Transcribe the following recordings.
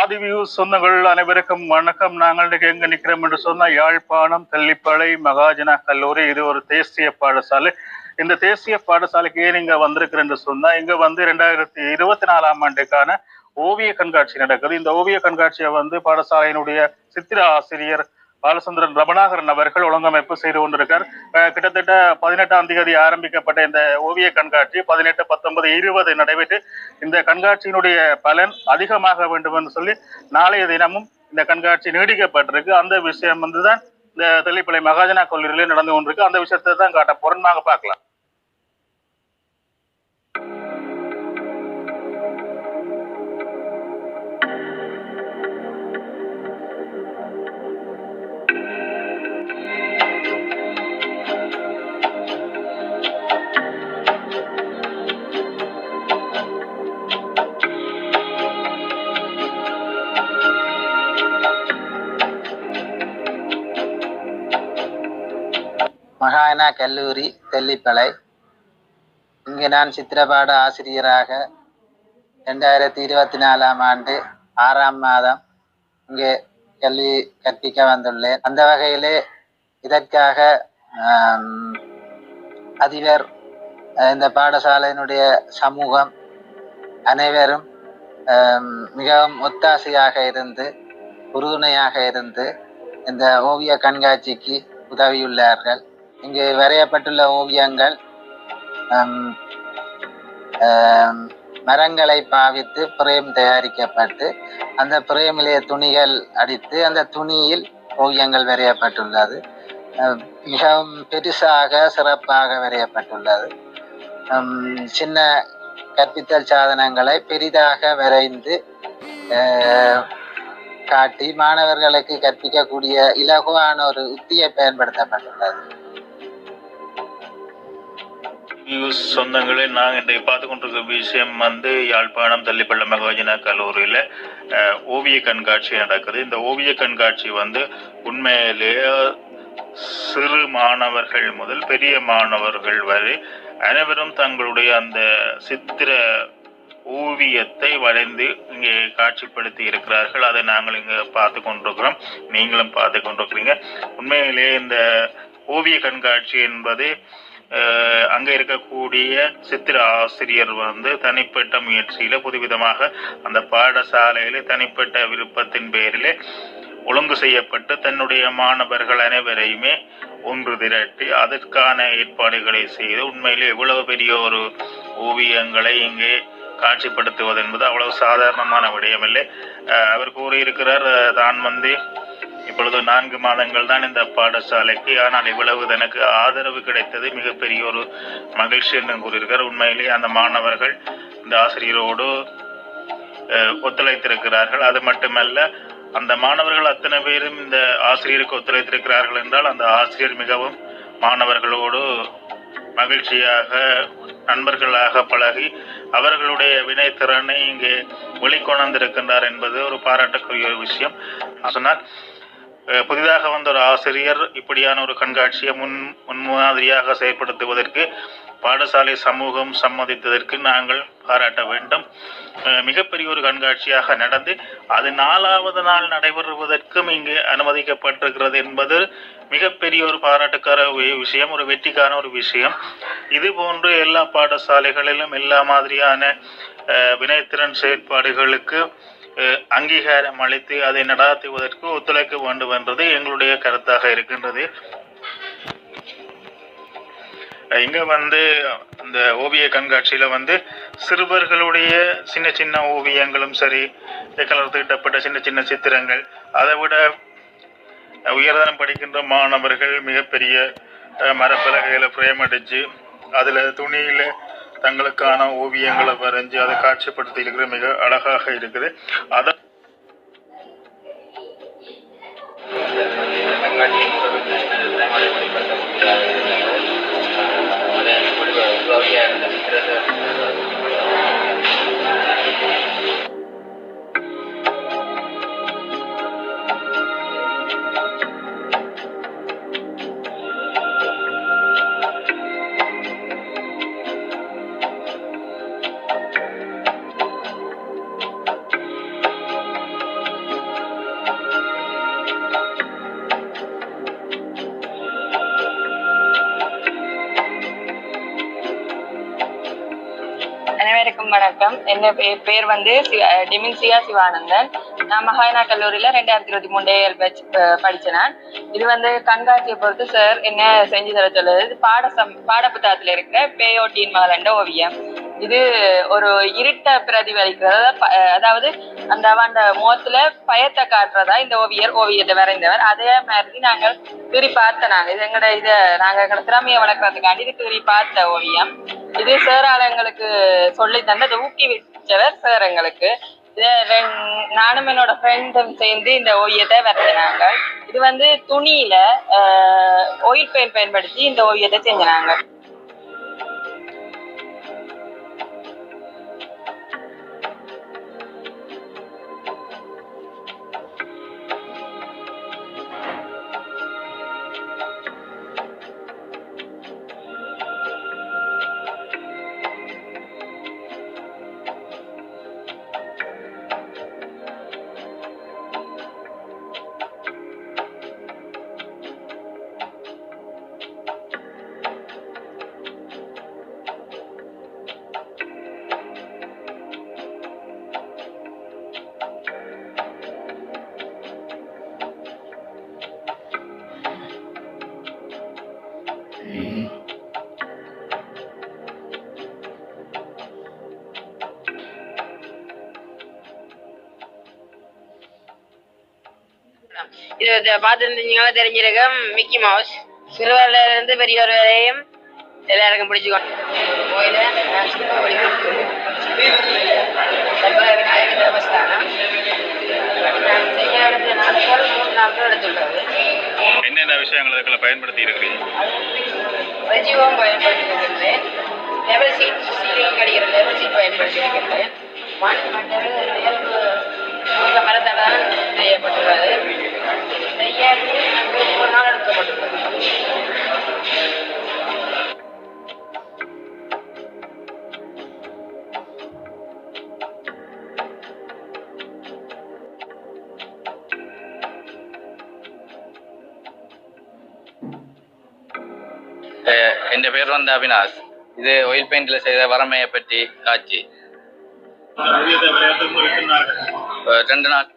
ஆதிவியூ சொந்தங்கள் அனைவருக்கும் வணக்கம். நாங்கள் இன்றைக்கு எங்க நிற்கிறோம் என்று சொன்னால் யாழ்ப்பாணம் தெல்லிப்பளை மகாஜனா கல்லூரி. இது ஒரு தேசிய பாடசாலை. இந்த தேசிய பாடசாலைக்கு ஏன் இங்க வந்திருக்கிறேன் என்று சொன்னா, இங்க வந்து 2024ஆம் ஆண்டுக்கான ஓவிய கண்காட்சி நடக்குது. இந்த ஓவிய கண்காட்சியை வந்து பாடசாலையினுடைய சித்திர ஆசிரியர் பாலச்சந்திரன் ரமணாகரன் அவர்கள் ஒழுங்கமைப்பு செய்து கொண்டிருக்கார். கிட்டத்தட்ட 18ஆம் தேதி ஆரம்பிக்கப்பட்ட இந்த ஓவிய கண்காட்சி 18, 19, 20 நடைபெற்று இந்த கண்காட்சியினுடைய பலன் அதிகமாக வேண்டும் என்று சொல்லி நாளைய தினமும் இந்த கண்காட்சி நீடிக்கப்பட்டிருக்கு. அந்த விஷயம் வந்துதான் இந்த தெல்லிப்பளை மகாஜனா கல்லூரியிலே நடந்து கொண்டிருக்கு. அந்த விஷயத்தை தான் காட்ட போறோம். நாங்க பார்க்கலாம். மகாஜனா கல்லூரி தெல்லிப்பளை. இங்கு நான் சித்திரப்பாட ஆசிரியராக 2024ஆம் ஆண்டு 6ஆம் மாதம் இங்கே கல்வி கற்பிக்க வந்துள்ளேன். அந்த வகையிலே இதற்காக அதிபர், இந்த பாடசாலையினுடைய சமூகம் அனைவரும் மிகவும் ஒத்தாசையாக இருந்து உறுதுணையாக இருந்து இந்த ஓவிய கண்காட்சிக்கு உதவியுள்ளார்கள். இங்கு வரையப்பட்டுள்ள ஓவியங்கள் மரங்களை பாவித்து பிரேம் தயாரிக்கப்பட்டு அந்த பிரேமிலே துணிகள் அடித்து அந்த துணியில் ஓவியங்கள் வரையப்பட்டுள்ளது. மிகவும் பெருசாக சிறப்பாக வரையப்பட்டுள்ளது. சின்ன கற்பித்தல் சாதனங்களை பெரிதாக வரைந்து காட்டி மாணவர்களுக்கு கற்பிக்கக்கூடிய இலகுவான ஒரு உத்தியை பயன்படுத்தப்பட்டுள்ளது. சொந்தங்களே, நாங்கள் இன்றைக்கு பார்த்து கொண்டிருக்கிற விஷயம் வந்து யாழ்ப்பாணம் தெல்லிப்பளை மகாஜனா கல்லூரியில் ஓவிய கண்காட்சி நடக்குது. இந்த ஓவிய கண்காட்சி வந்து உண்மையிலேயே சிறு மாணவர்கள் முதல் பெரிய மாணவர்கள் வரை அனைவரும் தங்களுடைய அந்த சித்திர ஓவியத்தை வரைந்து இங்கே காட்சிப்படுத்தி இருக்கிறார்கள். அதை நாங்கள் இங்கே பார்த்து கொண்டிருக்கிறோம், நீங்களும் பார்த்து கொண்டிருக்கிறீங்க. உண்மையிலேயே இந்த ஓவிய கண்காட்சி என்பது அங்கே இருக்கக்கூடிய சித்திர ஆசிரியர் வந்து தனிப்பட்ட முயற்சியில புதுவிதமாக அந்த பாடசாலையில தனிப்பட்ட விருப்பத்தின் பேரிலே ஒழுங்கு செய்யப்பட்டு தன்னுடைய மாணவர்கள் அனைவரையுமே ஒன்று திரட்டி அதற்கான ஏற்பாடுகளை செய்து உண்மையிலே இவ்வளவு பெரிய ஒரு ஓவியங்களை இங்கே காட்சிப்படுத்துவது என்பது அவ்வளவு சாதாரணமான விடயமில்லை. அவர் கூறியிருக்கிறார், தான் வந்து இப்பொழுது 4 மாதங்கள் தான் இந்த பாடசாலைக்கு, ஆனால் இவ்வளவு தனக்கு ஆதரவு கிடைத்தது மிகப்பெரிய ஒரு மகிழ்ச்சி என்று கூறியிருக்கார். உண்மையிலே அந்த மாணவர்கள் இந்த ஆசிரியரோடு ஒத்துழைத்திருக்கிறார்கள். அது மட்டுமல்ல, அந்த மாணவர்கள் அத்தனை பேரும் இந்த ஆசிரியருக்கு ஒத்துழைத்திருக்கிறார்கள் என்றால் அந்த ஆசிரியர் மிகவும் மாணவர்களோடு மகிழ்ச்சியாக நண்பர்களாக பழகி அவர்களுடைய வினைத்திறனை இங்கே வெளிக்கொணர்ந்திருக்கின்றார் என்பது ஒரு பாராட்டக்கூடிய ஒரு விஷயம். சொன்னால் புதிதாக வந்த ஒரு ஆசிரியர் இப்படியான ஒரு கண்காட்சியை முன்மாதிரியாக செயல்படுத்துவதற்கு பாடசாலை சமூகம் சம்மதித்ததற்கு நாங்கள் பாராட்ட வேண்டும். மிகப்பெரிய ஒரு கண்காட்சியாக நடந்து அது 4வது நாள் நடைபெறுவதற்கும் இங்கு அனுமதிக்கப்பட்டிருக்கிறது என்பது மிகப்பெரிய ஒரு பாராட்டுக்கார விஷயம், ஒரு வெற்றிக்கான ஒரு விஷயம். இது போன்று எல்லா பாடசாலைகளிலும் எல்லா மாதிரியான வினைத்திறன் செயற்பாடுகளுக்கு அங்கீகாரம் அளித்து அதை நடாத்துவதற்கு ஒத்துழைக்க வேண்டும் என்றது எங்களுடைய கருத்தாக இருக்கின்றது. இங்க வந்து அந்த ஓவிய கண்காட்சியில வந்து சிறுவர்களுடைய சின்ன சின்ன ஓவியங்களும் சரி, கலர் தீட்டப்பட்ட சின்ன சின்ன சித்திரங்கள், அதை விட உயர்தரம் படிக்கின்ற மாணவர்கள் மிகப்பெரிய மரப்பலகையில பிரேம் அடிச்சு அதுல துணியில தங்களுக்கான ஓவியங்களை வரைஞ்சி அதை காட்சிப்படுத்தி இருக்கிற மிக அழகாக இருக்குது. அதை வணக்கம். என்ன பேர் வந்து டிமின்சியா சிவானந்தன். நான் மகாயனா கல்லூரியில 2023 பேட்ச் படிச்சேன். நான் இது வந்து கண்காட்சியை பொறுத்து சார் என்ன செஞ்சு தர சொல்லுது. பாட புத்தகத்துல இருக்கிற பேயோட்டின் மகளண்ட ஓவியம். இது ஒரு இருட்ட பிரதிபலிக்கிறது. அதாவது அந்த அவன் முகத்துல பயத்தை காட்டுறதா இந்த ஓவியத்தை வரைந்தவர். அதே மாதிரி நாங்கள் திரும்பி பார்த்த நாங்க இது நாங்க திறமையை வளர்க்கறதுக்காண்டி இது திரும்பி பார்த்த ஓவியம். இது சாரால எங்களுக்கு சொல்லி தந்தது ஊக்குவிச்சவர் சார் எங்களுக்கு. நானும் என்னோட ஃப்ரெண்டும் சேர்ந்து இந்த ஓவியத்தை வரைஞ்சினாங்க. இது வந்து துணியில ஆயில் பெயிண்ட் பயன்படுத்தி இந்த ஓவியத்தை செஞ்சினாங்க. இது பார்த்துருந்தீங்கன்னா தெரிஞ்சிருக்கும் மிக்கி மவுஸ். சிறுவர்ல இருந்து பெரியவர் வரையும் எல்லாருக்கும் பிடிச்சிக்கணும். என்னென்ன விஷயங்கள் இதுக்குள்ள பயன்படுத்தி இருக்கிறீங்க? ரஜீவம் பயன்படுத்தி இருக்கின்றேன். லெவல் சீட் கிடைக்கிற லெவல் சீட் பயன்படுத்தி இருக்கின்றேன். மரத்தால் செய்யப்பட்டுள்ளது. ஒரு நாள் எடுக்கப்பட்டுள்ளது. என் பேர் வந்து அவினாஷ். இது ஆயில் பெயிண்ட்ல செய்த வறமையை பற்றி காட்சி. 2 நாள். 2 நாள்.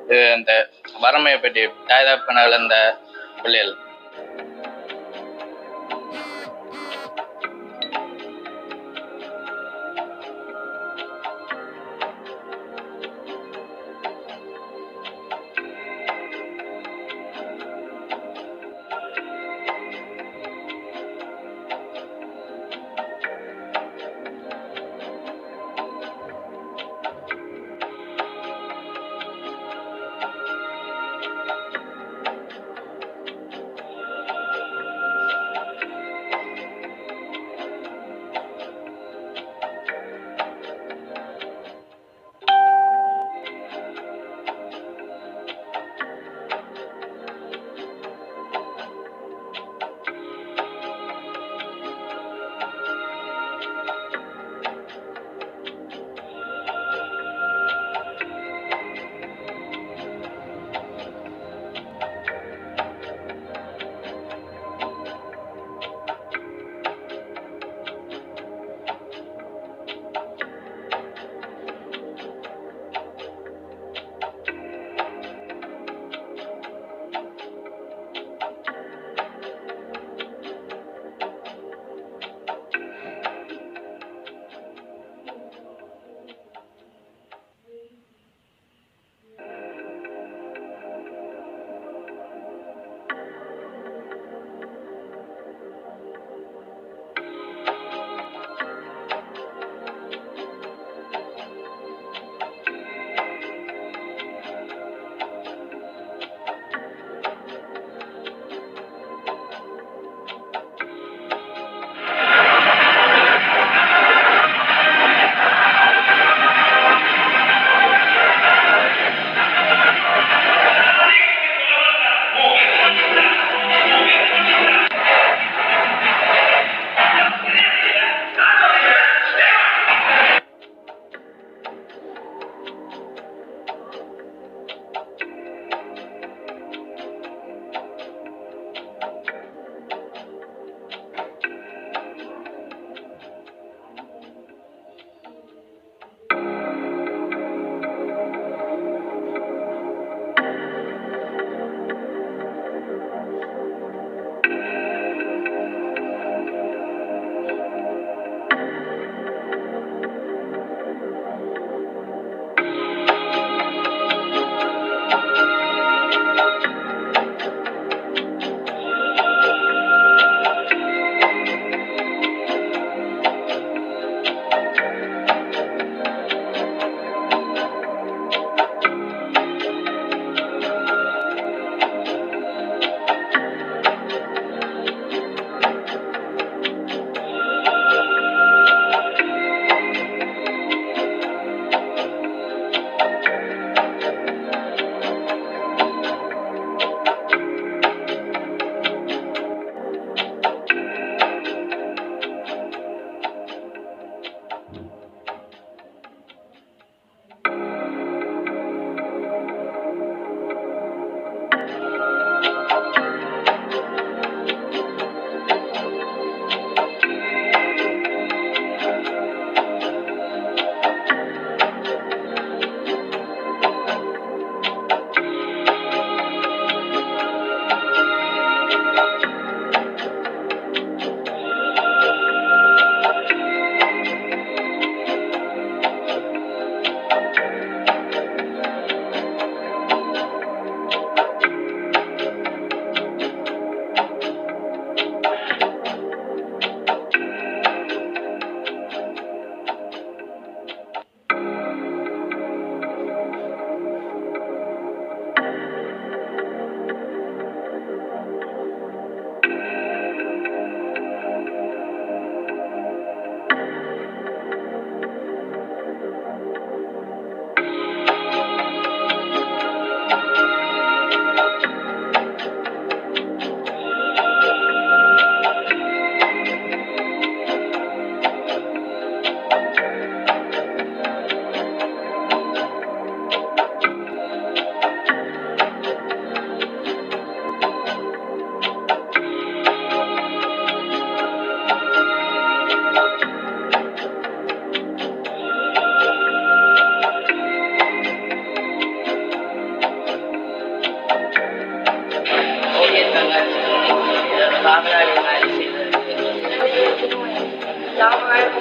இது இந்த வறமையை பற்றி தாய்தப்பனால் இந்த பிள்ளைகள்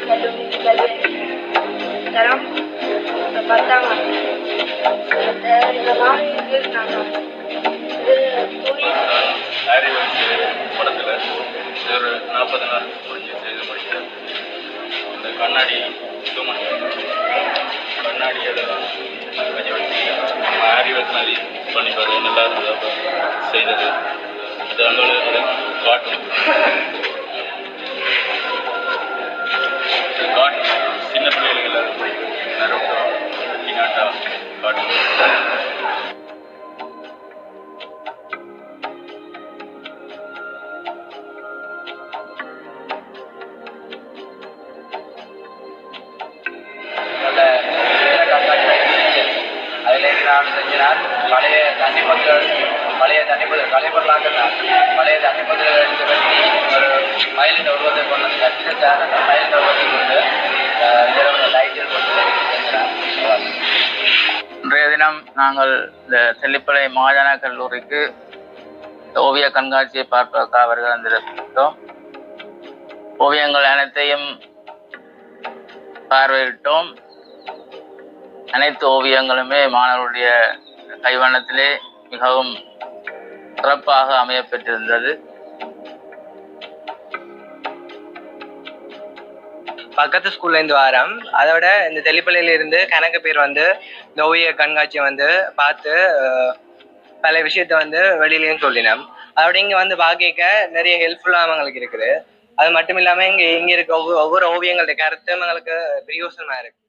கல்லூரி கல்வி தரம் 10ஆம் ஆண்டு. இந்த மாணவிக்கு நாங்கள் துணி படத்தில் ஒரு 40 நாள் செய்து முடித்தேன். இந்த கண்ணாடி கண்ணாடியோட கொஞ்சம் நம்ம ஆரிவர்ஸ் மாதிரி பண்ணி பாரு நல்லா இருந்தது செய்தது. அது அங்கே காட்டும் சின்ன பிள்ளைகளுக்கு எல்லாரும் நரோட்டோ கினாட்டா காட்டும். அதிலேருந்து நான் செஞ்சினார் பழைய தண்ணிப்பத்திரம் கலைப்பொருளாக்கள் பழைய தண்ணிப்பத்திரம் எடுத்து கட்டி ஒரு மயிலின் உருவத்தை கொண்டு வந்து கட்டிட்டார். அந்த மயிலின் உருவத்தை கொண்டு இரவு லைட்டில் கொண்டு செஞ்சினார். இன்றைய தினம் நாங்கள் இந்த தெல்லிப்பளை மகாஜன கல்லூரிக்கு ஓவிய கண்காட்சியை பார்ப்பதற்காக வருகை வந்திருக்கிறோம். ஓவியங்கள் அனைத்தையும் பார்வையிட்டோம். அனைத்து ஓவியங்களுமே மாணவர்களுடைய கைவண்ணத்திலே மிகவும் சிறப்பாக அமையப்பெற்றிருந்தது. பக்கத்து ஸ்கூல்ல இருந்து வாரம். அதோட இந்த தெல்லிப்பள்ளியில இருந்து கணக்கு பேர் வந்து இந்த ஓவிய கண்காட்சியை வந்து பார்த்து பல விஷயத்த வந்து வெளியிலையும் சொல்லினோம். அதோட இங்க வந்து பார்க்க நிறைய ஹெல்ப்ஃபுல்லாக அவங்களுக்கு இருக்குது. அது மட்டும் இல்லாம இங்க இருக்க ஒவ்வொரு ஓவியங்களுடைய கருத்தும் எங்களுக்கு பிரயோசனமா இருக்கு.